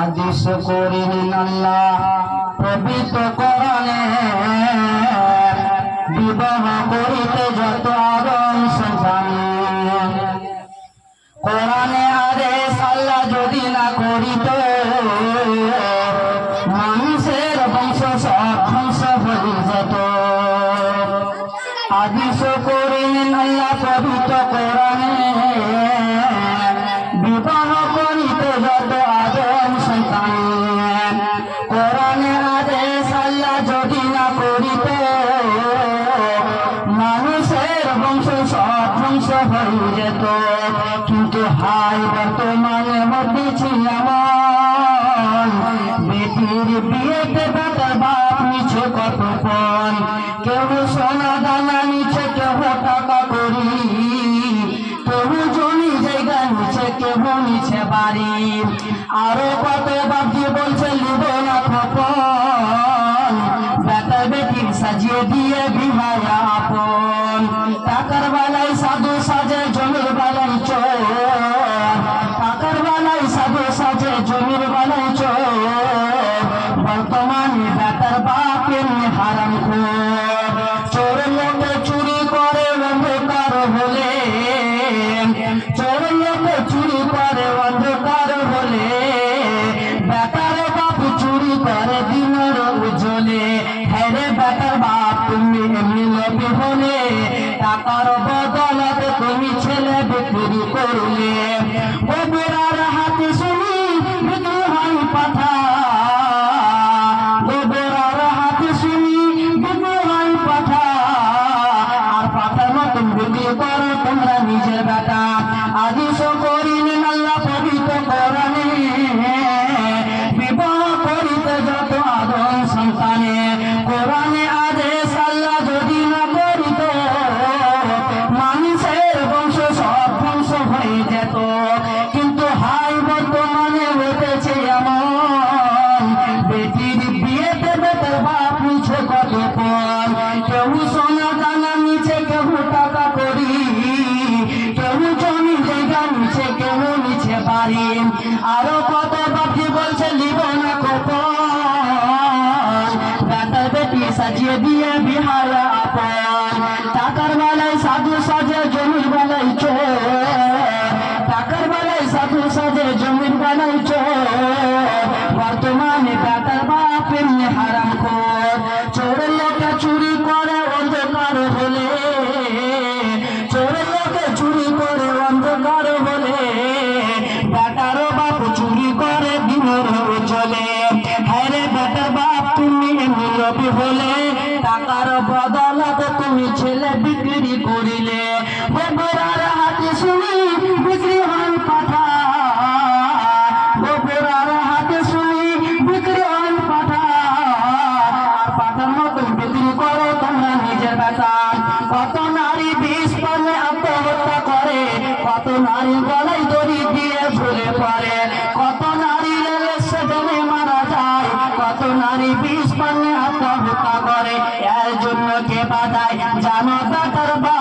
আদেশ করিলেন আল্লাহ পবিত্র কোরআনে, বিবাহ করিতে যত আদম সন্তান। কোরআনে আদেশ আল্লাহ যদি না করিত, মানুষের বংশ সব ধ্বংস হয়ে যেত। আদেশ করিলেন আল্লাহ পবিত্র কোরআনে, বিবাহ করিতে যত আদম সন্তান। কোরআনে আদেশ আল্লাহ যদি না করিত, মানুষের বংশ সব ধ্বংস হয়ে যেত। কিন্তু হাই বর্তমানে হতেছি এমন, বেটির বিয়েতে বেটার বাপ নিচ্ছে কতক্ষণ। কেউ সোনা দানা নিচ্ছে, কেউ টাকা করি, কেউ জমি জায়গা নিচ্ছে, কেউ নিচ্ছে বাড়ি। আরো কত বাপজি বলছে লিব না খপন, বেটা বেটির সাজিয়ে দিয়ে বিহায়া আপন। টাকার বেলায় সাধু সাজে, জমির বেলায় চোর। টাকার বেলায় সাধু সাজে, জমির বেলায় চোর। বর্তমানে বেটার বাপ এমনি হারাম খোর। চোর লোকে চুরি করে অন্ধকার হলে, চোর লোকে চুরি করে অন্ধকার হলে, বেটার বাপ চুরি করে দিনের উজ্জ্বলে। হ্যারে বেটার বাপ তুমি এমনি লোভী হলে, টাকার বদলাতে তুমি ছেলে বিক্রি করলে। গোবরার হাতে শুনি বিক্রি হয় পাঠা, গোবরার হাতে শুনি বিক্রি হয় পাঠা। আর পাঠার মতন বিক্রি করো তোমরা নিজের বেটা। আদেশ করিলেন আল্লাহ পবিত্র কোরআনে, বিবাহ করিতে যত আদম সন্তানে। কোরআনে আদেশ আল্লাহ যদি না করিত, মানুষের বংশ সব ধ্বংস হয়ে যেত। কিন্তু হাই বর্তমানে হতেছে এমন, বেটির বিয়েতে বেটার বাপ নিচ্ছে কতক্ষণ। কেউ সোনা দানা নিচ্ছে, কেউ টাকা করি, কেউ জমি জায়গা নিচ্ছে, কেউ নিচ্ছে বাড়ি। আরো কত বাপজি বলছে লিব না খপন, বেটার বেটি সাজিয়ে দিয়ে বিহায়া আপন। টাকার বেলায় সাধু সাজে, জমির বেলায় চোর। টাকার বেলায় সাধু সাজে, জমির বেলায় চোর। বর্তমানে বেটার বাপ এমনি হারাম খোর। চোরের লোকে চুরি করে অন্ধকার হলে, চোরের লোকে চুরি করে অন্ধকার হলে, বেটারও বাপ চুরি করে দিনের চলে। হ্যারে বেটার বাপ তুমি এমনি লোভী হলে, টাকার বদলাতে তুমি ছেলে বিক্রি করিলে। গোবরার হাতে শুনি বিক্রি হয় পাঠা, গোবরার হাতে শুনি বিক্রি হয় পাঠা। আর পাঠার মতন বিক্রি করো তোমরা নিজের বেটা। কত নারী বিষ পানে আত্মহত্যা করে, কত নারী গলায় দড়ি দিয়ে ঝুলে পড়ে, কত নারী রেলে সেখানে মারা যায়, কত নারী বিষ পানে আত্মহত্যা করে। এর জন্য কে বাধায় জানো বেটার বাপ